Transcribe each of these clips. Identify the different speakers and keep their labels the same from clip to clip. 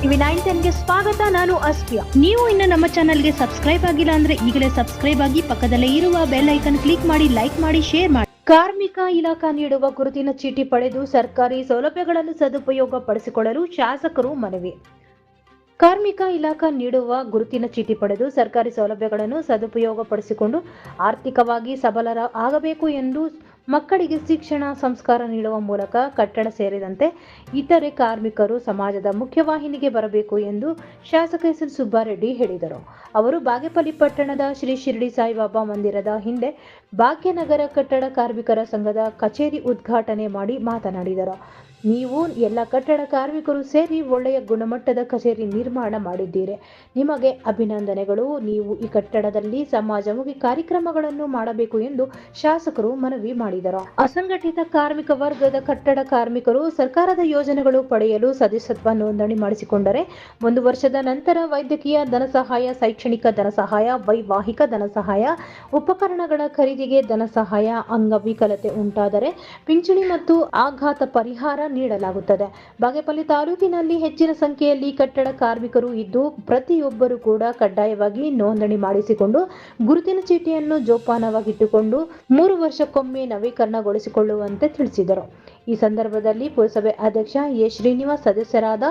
Speaker 1: TV 910ಗೆ ಸ್ವಾಗತ. ನಾನು ಅಸ್ಫಿಯಾ. ನೀವು ಇನ್ನು ನಮ್ಮ ಚಾನೆಲ್ಗೆ ಸಬ್ಸ್ಕ್ರೈಬ್ ಆಗಿಲ್ಲ ಅಂದ್ರೆ ಈಗಲೇ ಸಬ್ಸ್ಕ್ರೈಬ್ ಆಗಿ ಪಕ್ಕದಲ್ಲೇ ಇರುವ ಬೆಲ್ ಐಕನ್ ಕ್ಲಿಕ್ ಮಾಡಿ, ಲೈಕ್ ಮಾಡಿ, ಶೇರ್ ಮಾಡಿ. ಕಾರ್ಮಿಕ ಇಲಾಖೆ ನೀಡುವ ಗುರುತಿನ ಚೀಟಿ ಪಡೆದು ಸರ್ಕಾರಿ ಸೌಲಭ್ಯಗಳನ್ನು ಸದುಪಯೋಗ ಪಡಿಸಿಕೊಳ್ಳಲು ಶಾಸಕರು ಮನವಿ. ಕಾರ್ಮಿಕ ಇಲಾಖೆ ನೀಡುವ ಗುರುತಿನ ಚೀಟಿ ಪಡೆದು ಸರ್ಕಾರಿ ಸೌಲಭ್ಯಗಳನ್ನು ಸದುಪಯೋಗಪಡಿಸಿಕೊಂಡು ಆರ್ಥಿಕವಾಗಿ ಸಬಲರ ಆಗಬೇಕು ಎಂದು ಮಕ್ಕಳಿಗೆ ಶಿಕ್ಷಣ ಸಂಸ್ಕಾರ ನೀಡುವ ಮೂಲಕ ಕಟ್ಟಡ ಸೇರಿದಂತೆ ಇತರೆ ಕಾರ್ಮಿಕರು ಸಮಾಜದ ಮುಖ್ಯವಾಹಿನಿಗೆ ಬರಬೇಕು ಎಂದು ಶಾಸಕ ಎಸ್ ಎನ್ ಸುಬ್ಬಾರೆಡ್ಡಿ ಹೇಳಿದರು. ಅವರು ಬಾಗೇಪಲ್ಲಿ ಪಟ್ಟಣದ ಶ್ರೀ ಶಿರಡಿ ಸಾಯಿಬಾಬಾ ಮಂದಿರದ ಹಿಂದೆ ಭಾಗ್ಯನಗರ ಕಟ್ಟಡ ಕಾರ್ಮಿಕರ ಸಂಘದ ಕಚೇರಿ ಉದ್ಘಾಟನೆ ಮಾಡಿ ಮಾತನಾಡಿದರು. ನೀವು ಎಲ್ಲ ಕಟ್ಟಡ ಕಾರ್ಮಿಕರು ಸೇರಿ ಒಳ್ಳೆಯ ಗುಣಮಟ್ಟದ ಕಚೇರಿ ನಿರ್ಮಾಣ ಮಾಡಿದ್ದೀರಿ. ನಿಮಗೆ ಅಭಿನಂದನೆಗಳು. ನೀವು ಈ ಕಟ್ಟಡದಲ್ಲಿ ಸಮಾಜಮುಖಿ ಕಾರ್ಯಕ್ರಮಗಳನ್ನು ಮಾಡಬೇಕು ಎಂದು ಶಾಸಕರು ಮನವಿ ಮಾಡಿದರು. ಅಸಂಘಟಿತ ಕಾರ್ಮಿಕ ವರ್ಗದ ಕಟ್ಟಡ ಕಾರ್ಮಿಕರು ಸರ್ಕಾರದ ಯೋಜನೆಗಳು ಪಡೆಯಲು ಸದಸ್ಯತ್ವ ನೋಂದಣಿ ಮಾಡಿಸಿಕೊಂಡರೆ 1 ವರ್ಷದ ನಂತರ ವೈದ್ಯಕೀಯ ಧನಸಹಾಯ, ಶೈಕ್ಷಣಿಕ ಧನಸಹಾಯ, ವೈವಾಹಿಕ ಧನಸಹಾಯ, ಉಪಕರಣಗಳ ಖರೀದಿಗೆ ಧನಸಹಾಯ, ಅಂಗವಿಕಲತೆ ಉಂಟಾದರೆ ಪಿಂಚಣಿ ಮತ್ತು ಆಘಾತ ಪರಿಹಾರ ನೀಡಲಾಗುತ್ತದೆ. ಬಾಗೇಪಲ್ಲಿ ತಾಲೂಕಿನಲ್ಲಿ ಹೆಚ್ಚಿನ ಸಂಖ್ಯೆಯಲ್ಲಿ ಕಟ್ಟಡ ಕಾರ್ಮಿಕರು ಇದ್ದು ಪ್ರತಿಯೊಬ್ಬರು ಕೂಡ ಕಡ್ಡಾಯವಾಗಿ ನೋಂದಣಿ ಮಾಡಿಸಿಕೊಂಡು ಗುರುತಿನ ಚೀಟಿಯನ್ನು ಜೋಪಾನವಾಗಿಟ್ಟುಕೊಂಡು 3 ವರ್ಷಕ್ಕೊಮ್ಮೆ ನವೀಕರಣಗೊಳಿಸಿಕೊಳ್ಳುವಂತೆ ತಿಳಿಸಿದರು. ಈ ಸಂದರ್ಭದಲ್ಲಿ ಪುರಸಭೆ ಅಧ್ಯಕ್ಷ ಎ ಶ್ರೀನಿವಾಸ್, ಸದಸ್ಯರಾದ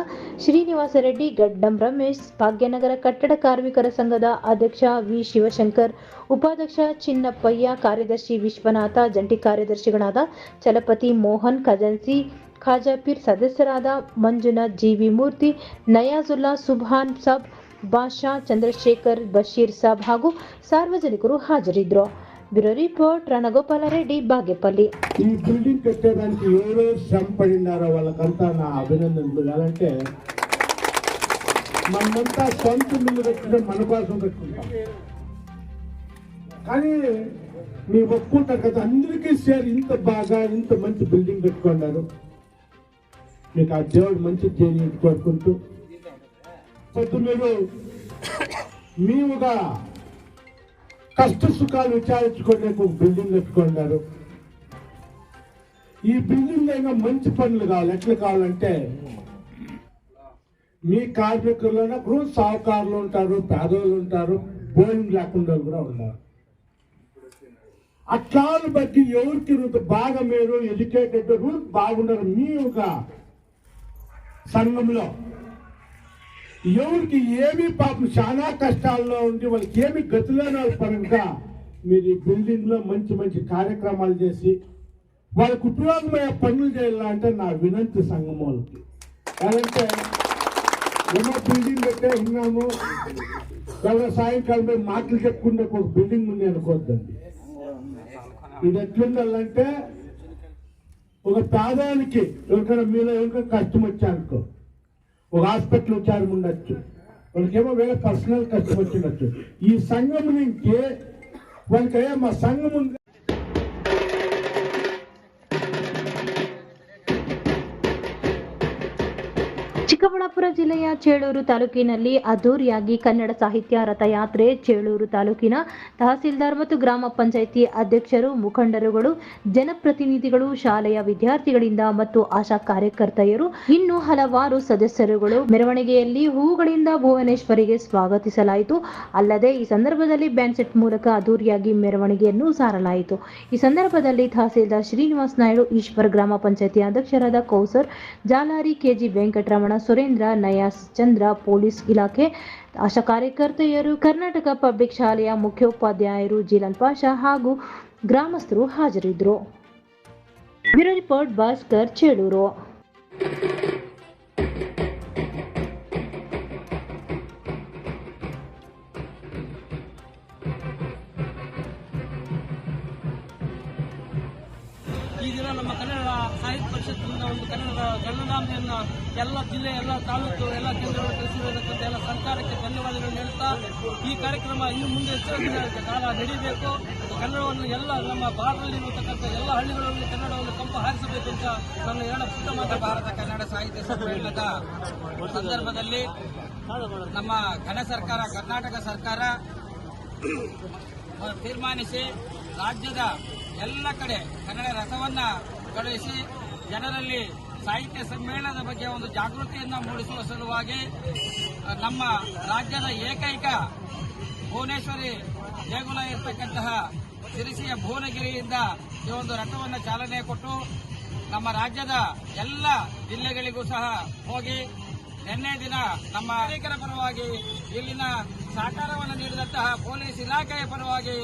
Speaker 1: ಶ್ರೀನಿವಾಸ ರೆಡ್ಡಿ, ಗಡ್ಡಂ ರಮೇಶ್, ಭಾಗ್ಯನಗರ ಕಟ್ಟಡ ಕಾರ್ಮಿಕರ ಸಂಘದ ಅಧ್ಯಕ್ಷ ವಿ ಶಿವಶಂಕರ್, ಉಪಾಧ್ಯಕ್ಷ ಚಿನ್ನಪ್ಪಯ್ಯ, ಕಾರ್ಯದರ್ಶಿ ವಿಶ್ವನಾಥ, ಜಂಟಿ ಕಾರ್ಯದರ್ಶಿಗಳಾದ ಚಲಪತಿ, ಮೋಹನ್, ಖಜಾನ್ಸಿ, ಖಾಜಾಪೀರ್, ಸದಸ್ಯರಾದ ಮಂಜುನಾಥ್, ಜಿವಿ ಮೂರ್ತಿ, ನಯಾಜುಲ್ಲಾ, ಸುಭಾನ್ ಸಾಬ್, ಬಾಷಾ, ಚಂದ್ರಶೇಖರ್, ಬಶೀರ್ ಸಾಬ್ ಹಾಗೂ ಸಾರ್ವಜನಿಕರು ಹಾಜರಿದ್ದರು. Bureau report Ranagopala Reddy, Bagepalli.
Speaker 2: ఈ బిల్డింగ్ కట్టడానికి ఎవరో శ్రమ పడినారో వాళ్ళకంతా నా అభినందనలు. ఎలాంటే మనమంతా సొంత మిల్లు కట్టిన మన కోసం కట్టుకుంటాం, కానీ మీరు ఒప్పుకుంటారు కదా, అందరికీ సేర్ ఇంత బాగా ఇంత మంచి బిల్డింగ్ కట్టుకున్నారు. మీకు ఆ దేవుడు మంచి చేయని కోరుకుంటూ పొద్దు మీరు మీవుగా కష్ట సుఖాలు విచారించుకునే ఒక బిల్డింగ్ కట్టుకున్నారు. ఈ బిల్డింగ్ అయినా మంచి పనులు కావాలి. ఎట్లా కావాలంటే మీ కార్మికుల్లో గృహ సాహకారులు ఉంటారు, పేదవాళ్ళు ఉంటారు, భోజనం లేకుండా కూడా ఉన్నారు. అట్లాను బట్టి ఎవరికి బాగా మీరు ఎడ్యుకేటెడ్ రూట్ బాగుండరు. మీ ఒక సంఘంలో ఎవరికి ఏమి పాపం చాలా కష్టాల్లో ఉండి వాళ్ళకి ఏమి గతిలేని పరంగా మీరు ఈ బిల్డింగ్ లో మంచి మంచి కార్యక్రమాలు చేసి వాళ్ళకు ఉపయోగమయ్యే పనులు చేయాలంటే నా వినంతి సంఘం వాళ్ళకి. అంటే ఏమో బిల్డింగ్ పెట్టే ఉన్నాము, ఎవరో సాయంకాలం పోయి మాటలు చెప్పుకుంటే ఒక బిల్డింగ్ ఉంది అనుకోద్దండి. ఇది ఎట్లుండాలంటే ఒక పేదానికి ఎవరికైనా మీలో ఎవరికైనా కష్టం వచ్చానుకో, ఒక హాస్పిటల్ విచారం ఉండొచ్చు, వాళ్ళకేమో వేరే పర్సనల్ కష్టం వచ్చిండొచ్చు. ఈ సంఘం నుంచి వాళ్ళకి మా సంఘం ఉంది.
Speaker 1: ಚಿಕ್ಕಬಳ್ಳಾಪುರ ಜಿಲ್ಲೆಯ ಚೇಳೂರು ತಾಲೂಕಿನಲ್ಲಿ ಅದ್ದೂರಿಯಾಗಿ ಕನ್ನಡ ಸಾಹಿತ್ಯ ರಥಯಾತ್ರೆ. ಚೇಳೂರು ತಾಲೂಕಿನ ತಹಸೀಲ್ದಾರ್ ಮತ್ತು ಗ್ರಾಮ ಪಂಚಾಯಿತಿ ಅಧ್ಯಕ್ಷರು, ಮುಖಂಡರುಗಳು, ಜನಪ್ರತಿನಿಧಿಗಳು, ಶಾಲೆಯ ವಿದ್ಯಾರ್ಥಿಗಳಿಂದ ಮತ್ತು ಆಶಾ ಕಾರ್ಯಕರ್ತೆಯರು ಇನ್ನೂ ಹಲವಾರು ಸದಸ್ಯರುಗಳು ಮೆರವಣಿಗೆಯಲ್ಲಿ ಹೂಗಳಿಂದ ಭುವನೇಶ್ವರಿಗೆ ಸ್ವಾಗತಿಸಲಾಯಿತು. ಅಲ್ಲದೆ ಈ ಸಂದರ್ಭದಲ್ಲಿ ಬ್ಯಾಂಡ್ ಸೆಟ್ ಮೂಲಕ ಅದ್ದೂರಿಯಾಗಿ ಮೆರವಣಿಗೆಯನ್ನು ಸಾರಲಾಯಿತು. ಈ ಸಂದರ್ಭದಲ್ಲಿ ತಹಸೀಲ್ದಾರ್ ಶ್ರೀನಿವಾಸ್ ನಾಯ್ಡು, ಈಶ್ವರ್, ಗ್ರಾಮ ಪಂಚಾಯಿತಿ ಅಧ್ಯಕ್ಷರಾದ ಕೌಸರ್, ಜಾಲಾರಿ, ಕೆಜಿ ವೆಂಕಟರಮಣ, ಸುರೇಂದ್ರ, ನಯಾಸ್, ಚಂದ್ರ, ಪೊಲೀಸ್ ಇಲಾಖೆ, ಆಶಾ ಕಾರ್ಯಕರ್ತೆಯರು, ಕರ್ನಾಟಕ ಪಬ್ಲಿಕ್ ಶಾಲೆಯ ಮುಖ್ಯೋಪಾಧ್ಯಾಯರು, ಜಿಲನ್ ಪಾಷಾ ಹಾಗೂ ಗ್ರಾಮಸ್ಥರು ಹಾಜರಿದ್ದರು. Bureau report, Bhaskar, Chelur.
Speaker 3: ಈ ದಿನ ನಮ್ಮ ಕನ್ನಡ ಸಾಹಿತ್ಯ ಪರಿಷತ್ನಿಂದ ಒಂದು ಕನ್ನಡದ ಗಣನಾಮೆಯನ್ನು ಎಲ್ಲ ಜಿಲ್ಲೆ, ಎಲ್ಲ ತಾಲೂಕು, ಎಲ್ಲ ಕೇಂದ್ರಗಳು ತಿಳಿಸಿರುವುದಕ್ಕಂತ ಎಲ್ಲ ಸರ್ಕಾರಕ್ಕೆ ಧನ್ಯವಾದಗಳನ್ನು ಹೇಳ್ತಾ, ಈ ಕಾರ್ಯಕ್ರಮ ಇನ್ನು ಮುಂದೆ ಹೆಚ್ಚಿನ ದಿನ ಕಾಲ ನಡೀಬೇಕು. ಕನ್ನಡವನ್ನು ಎಲ್ಲ ನಮ್ಮ ಭಾರತದಲ್ಲಿರತಕ್ಕಂಥ ಎಲ್ಲ ಹಳ್ಳಿಗಳಲ್ಲಿ ಕನ್ನಡವನ್ನು ಕಂಪು ಹಾರಿಸಬೇಕು ಅಂತ ನನ್ನ ಎರಡು ಪುಟ್ಟ ಮಾತು. ಭಾರತ ಕನ್ನಡ ಸಾಹಿತ್ಯ ಸಮ್ಮೇಳನದ ಸಂದರ್ಭದಲ್ಲಿ ನಮ್ಮ ಕರ್ನಾಟಕ ಸರ್ಕಾರ ತೀರ್ಮಾನಿಸಿ ರಾಜ್ಯದ ಎಲ್ಲ ಕಡೆ ಕನ್ನಡ ರಥವನ್ನು ಕಳುಹಿಸಿ ಜನರಲ್ಲಿ ಸಾಹಿತ್ಯ ಸಮ್ಮೇಳನದ ಬಗ್ಗೆ ಒಂದು ಜಾಗೃತಿಯನ್ನು ಮೂಡಿಸುವ ಸಲುವಾಗಿ ನಮ್ಮ ರಾಜ್ಯದ ಏಕೈಕ ಭುವನೇಶ್ವರಿ ದೇಗುಲ ಇರತಕ್ಕಂತಹ ಶಿರಸಿಯ ಭುವನಗಿರಿಯಿಂದ ಈ ಒಂದು ರಥವನ್ನು ಚಾಲನೆ ಕೊಟ್ಟು ನಮ್ಮ ರಾಜ್ಯದ ಎಲ್ಲ ಜಿಲ್ಲೆಗಳಿಗೂ ಸಹ ಹೋಗಿ ನಿನ್ನೆ ದಿನ ನಮ್ಮ ನಾಗರಿಕರ ಪರವಾಗಿ ಇಲ್ಲಿನ ಸಹಕಾರವನ್ನು ನೀಡಿದಂತಹ ಪೊಲೀಸ್ ಇಲಾಖೆಯ ಪರವಾಗಿ